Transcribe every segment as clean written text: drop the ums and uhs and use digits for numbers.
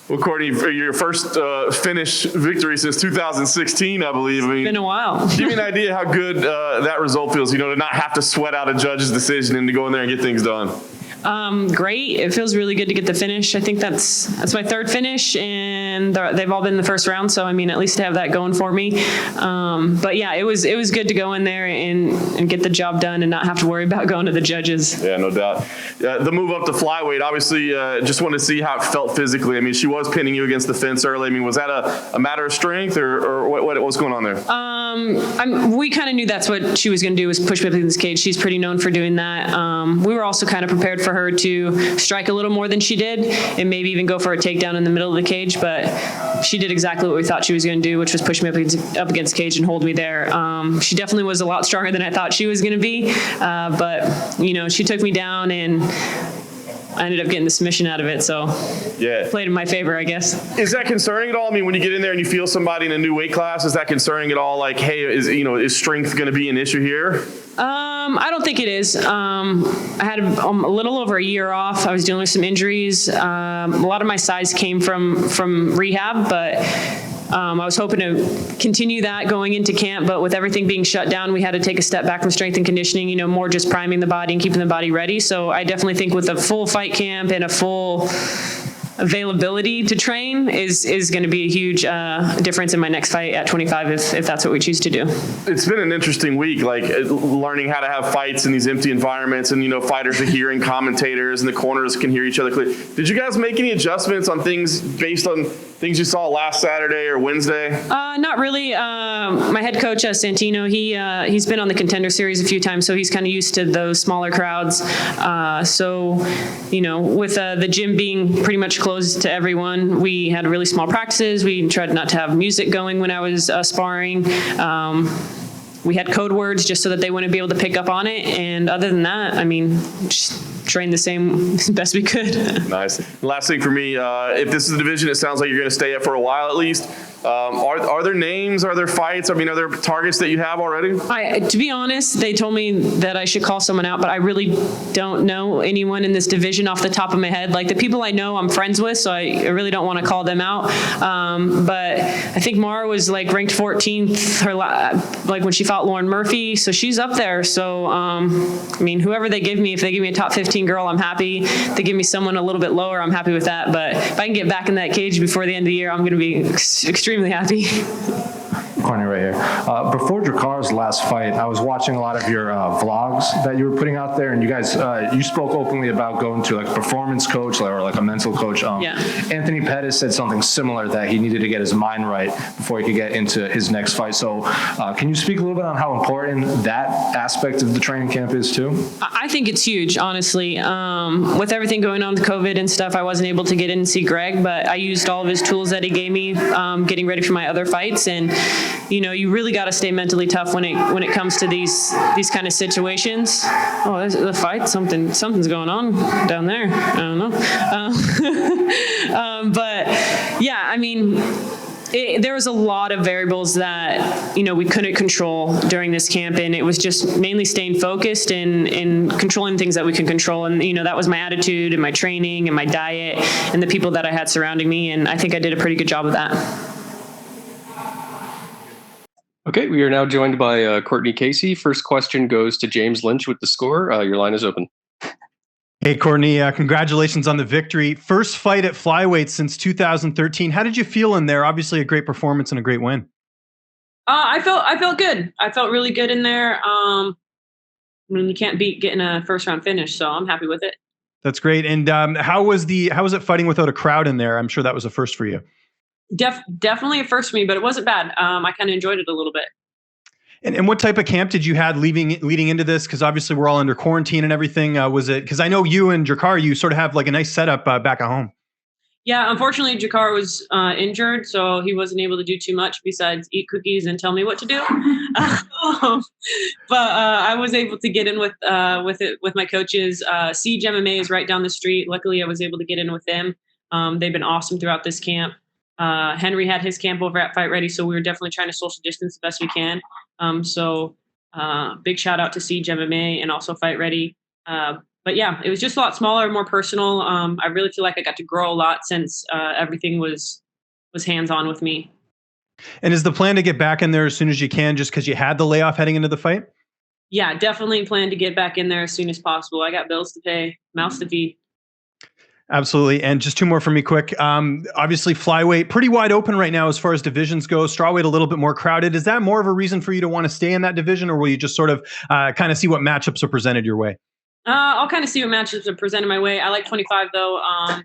Well, Cortney, for your first finish victory since 2016, I believe. I mean, it's been a while. Give me an idea how good that result feels, to not have to sweat out a judge's decision and to go in there and get things done. Great. It feels really good to get the finish. I think that's my third finish, and they've all been in the first round. So, I mean, at least to have that going for me. But yeah, it was good to go in there and get the job done and not have to worry about going to the judges. Yeah, no doubt. The move up to flyweight, obviously, just wanted to see how it felt physically. I mean, she was pinning you against the fence early. I mean, was that a matter of strength or what was going on there? We kind of knew that's what she was going to do, was push me up against the cage. She's pretty known for doing that. We were also kind of prepared for her to strike a little more than she did and maybe even go for a takedown in the middle of the cage, but she did exactly what we thought she was going to do, which was push me up against the cage and hold me there. She definitely was a lot stronger than I thought she was going to be, but she took me down and I ended up getting the submission out of it, so yeah, played in my favor, I guess. Is that concerning at all? I mean, when you get in there and you feel somebody in a new weight class, is that concerning at all? Like, hey, is strength going to be an issue here? I don't think it is. I had a little over a year off. I was dealing with some injuries. A lot of my size came from rehab, but I was hoping to continue that going into camp, but with everything being shut down, we had to take a step back from strength and conditioning, more just priming the body and keeping the body ready. So I definitely think with a full fight camp and a full availability to train is going to be a huge difference in my next fight at 25 if that's what we choose to do. It's been an interesting week, like learning how to have fights in these empty environments, and fighters are hearing commentators and the corners can hear each other clearly. Did you guys make any adjustments on things based on things you saw last Saturday or Wednesday? Not really. My head coach, Santino, he's been on the Contender Series a few times, so he's kind of used to those smaller crowds. With the gym being pretty much closed to everyone, we had really small practices. We tried not to have music going when I was sparring. We had code words just so that they wouldn't be able to pick up on it. And other than that, I mean, just train the same best we could. Nice. Last thing for me, if this is a division, it sounds like you're going to stay at for a while at least. Are there names? Are there fights? I mean, are there targets that you have already? To be honest, they told me that I should call someone out, but I really don't know anyone in this division off the top of my head. Like the people I know, I'm friends with, so I really don't want to call them out. But I think Mara was like ranked 14th, like when she fought Lauren Murphy, so she's up there. So I mean, whoever they give me, if they give me a top 15 girl, I'm happy. If they give me someone a little bit lower, I'm happy with that. But if I can get back in that cage before the end of the year, I'm going to be extremely happy. Cortney right here. Before Drakar's last fight, I was watching a lot of your vlogs that you were putting out there, and you guys, you spoke openly about going to like a performance coach or like a mental coach. Yeah. Anthony Pettis said something similar, that he needed to get his mind right before he could get into his next fight. So can you speak a little bit on how important that aspect of the training camp is too? I think it's huge, honestly. With everything going on with COVID and stuff, I wasn't able to get in and see Greg, but I used all of his tools that he gave me getting ready for my other fights. And you really got to stay mentally tough when it comes to these kind of situations. Oh, there's the fight. Something's going on down there. I don't know. But yeah, I mean, there was a lot of variables that we couldn't control during this camp, and it was just mainly staying focused and controlling things that we could control. And that was my attitude and my training and my diet and the people that I had surrounding me. And I think I did a pretty good job of that. Okay, we are now joined by Cortney Casey. First question goes to James Lynch with the score. Your line is open. Hey, Cortney, congratulations on the victory. First fight at flyweight since 2013. How did you feel in there? Obviously a great performance and a great win. I felt good. I felt really good in there. I mean, you can't beat getting a first round finish, so I'm happy with it. That's great. And how was it fighting without a crowd in there? I'm sure that was a first for you. Definitely a first for me, but it wasn't bad. I kind of enjoyed it a little bit. And what type of camp did you have leading into this? Because obviously we're all under quarantine and everything. Was it, because I know you and Drakar, you sort of have like a nice setup back at home. Yeah, unfortunately, Drakar was injured, so he wasn't able to do too much besides eat cookies and tell me what to do. But I was able to get in with my coaches. Siege MMA is right down the street. Luckily, I was able to get in with them. They've been awesome throughout this camp. Henry had his camp over at Fight Ready, so we were definitely trying to social distance the best we can. So big shout out to Siege MMA and also Fight Ready. But but yeah, it was just a lot smaller, more personal. I really feel like I got to grow a lot since everything was hands on with me. And is the plan to get back in there as soon as you can, just because you had the layoff heading into the fight? Yeah, definitely plan to get back in there as soon as possible. I got bills to pay, mouths to feed. Absolutely. And just two more from me quick. Obviously, flyweight, pretty wide open right now as far as divisions go. Strawweight, a little bit more crowded. Is that more of a reason for you to want to stay in that division, or will you just sort of kind of see what matchups are presented your way? I'll kind of see what matchups are presented my way. I like 25, though. I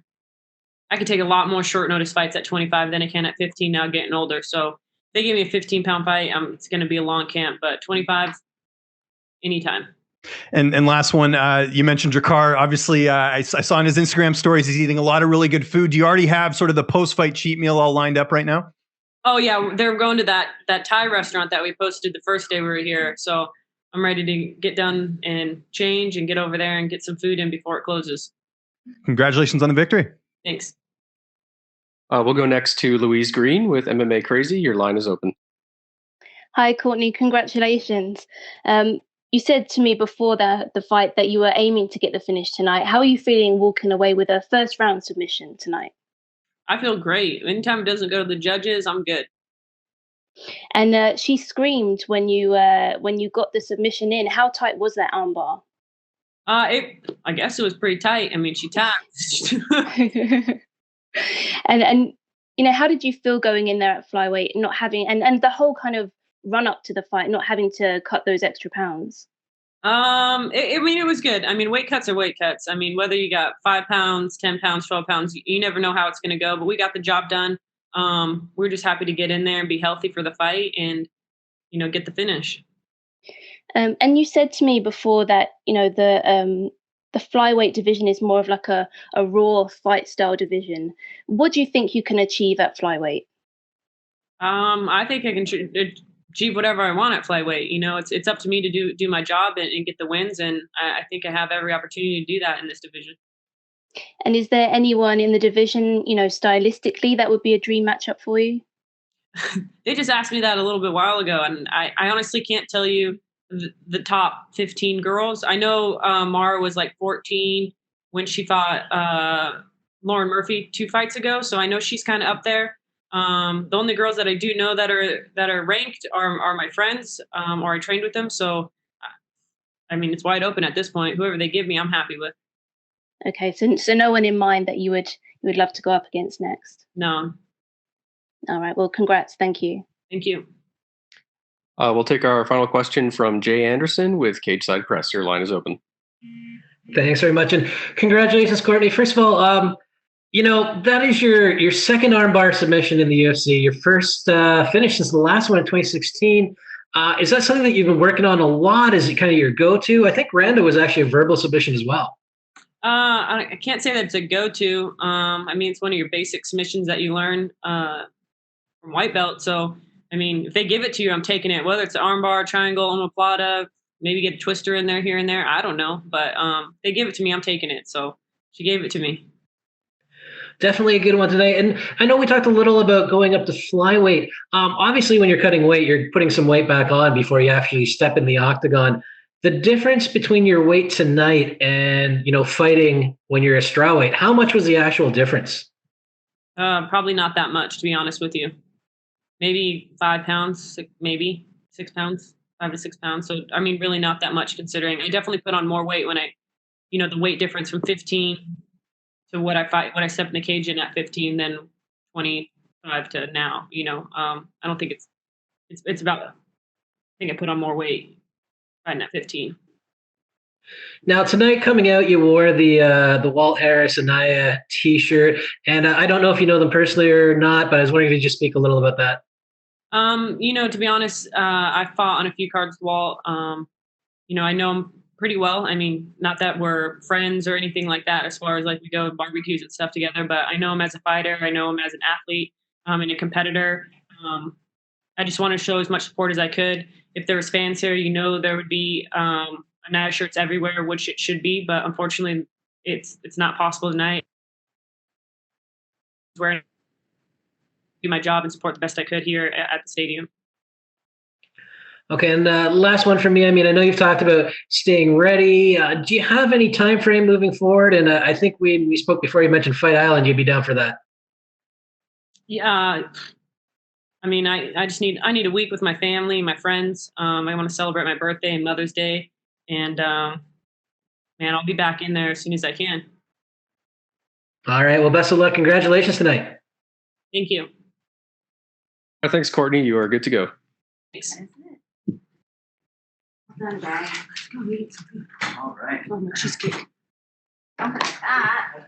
could take a lot more short notice fights at 25 than I can at 15 now, getting older. So if they give me a 15-pound fight, it's going to be a long camp. But 25, anytime. And last one, you mentioned Jakar. Obviously, I saw on his Instagram stories he's eating a lot of really good food. Do you already have sort of the post-fight cheat meal all lined up right now? Oh, yeah. They're going to that Thai restaurant that we posted the first day we were here. So I'm ready to get done and change and get over there and get some food in before it closes. Congratulations on the victory. Thanks. We'll go next to Louise Green with MMA Crazy. Your line is open. Hi, Courtney. Congratulations. You said to me before the fight that you were aiming to get the finish tonight. How are you feeling walking away with a first round submission tonight? I feel great. Anytime it doesn't go to the judges, I'm good. And she screamed when you got the submission in. How tight was that armbar? I guess it was pretty tight. I mean, she tapped. and how did you feel going in there at flyweight, not having and the whole kind of run up to the fight, not having to cut those extra pounds? It was good. I mean, weight cuts are weight cuts. I mean, whether you got 5 pounds, 10 pounds, 12 pounds, you never know how it's going to go, but we got the job done. We're just happy to get in there and be healthy for the fight and, get the finish. And you said to me before that, the flyweight division is more of like a raw fight style division. What do you think you can achieve at flyweight? I think I can achieve whatever I want at flyweight. It's up to me to do my job and get the wins. And I think I have every opportunity to do that in this division. And is there anyone in the division, stylistically, that would be a dream matchup for you? They just asked me that a little bit while ago, and I honestly can't tell you the top 15 girls. I know Mara was like 14 when she fought Lauren Murphy 2 fights ago, so I know she's kind of up there. The only girls that I do know that are ranked are my friends, or I trained with them. So, I mean, it's wide open at this point. Whoever they give me, I'm happy with. Okay, so no one in mind that you would love to go up against next? No. All right. Well, congrats. Thank you. Thank you. We'll take our final question from Jay Anderson with Cage Side Press. Your line is open. Thanks very much, and congratulations, Courtney. First of all, that is your second armbar submission in the UFC. Your first finish since the last one in 2016. Is that something that you've been working on a lot? Is it kind of your go-to? I think Randa was actually a verbal submission as well. I can't say that it's a go-to. I mean, it's one of your basic submissions that you learn from white belt. So, I mean, if they give it to you, I'm taking it. Whether it's an armbar, triangle, omoplata, maybe get a twister in there here and there. I don't know, but they give it to me, I'm taking it. So she gave it to me. Definitely a good one today. And I know we talked a little about going up to flyweight. Obviously, when you're cutting weight, you're putting some weight back on before you actually step in the octagon. The difference between your weight tonight and, fighting when you're a strawweight, how much was the actual difference? Probably not that much, to be honest with you. Maybe 5 pounds, maybe 6 pounds, 5 to 6 pounds. So, I mean, really not that much considering. I definitely put on more weight when the weight difference from 15 to what I stepped in the cage in at 15 than 25 to now. I don't think it's about. I think I put on more weight fighting at 15. Now tonight, coming out, you wore the Walt Harris Anaya T-shirt, and I don't know if you know them personally or not, but I was wondering if you could just speak a little about that. To be honest, I fought on a few cards with Walt. I know him pretty well. I mean, not that we're friends or anything like that as far as like we go to barbecues and stuff together, but I know him as a fighter. I know him as an athlete and a competitor. I just want to show as much support as I could. If there was fans here, there would be Anaya shirts everywhere, which it should be, but unfortunately it's not possible tonight. Where I do my job and support the best I could here at the stadium. Okay, and last one from me. I mean, I know you've talked about staying ready. Do you have any time frame moving forward? And I think we spoke before. You mentioned Fight Island. You'd be down for that. Yeah. I mean, I need a week with my family, my friends. I want to celebrate my birthday and Mother's Day, and man, I'll be back in there as soon as I can. All right. Well, best of luck. Congratulations tonight. Thank you. Thanks, Courtney. You are good to go. Thanks. Done, guys. Let's go eat some food. All right. Oh, my cheesecake. Oh my God.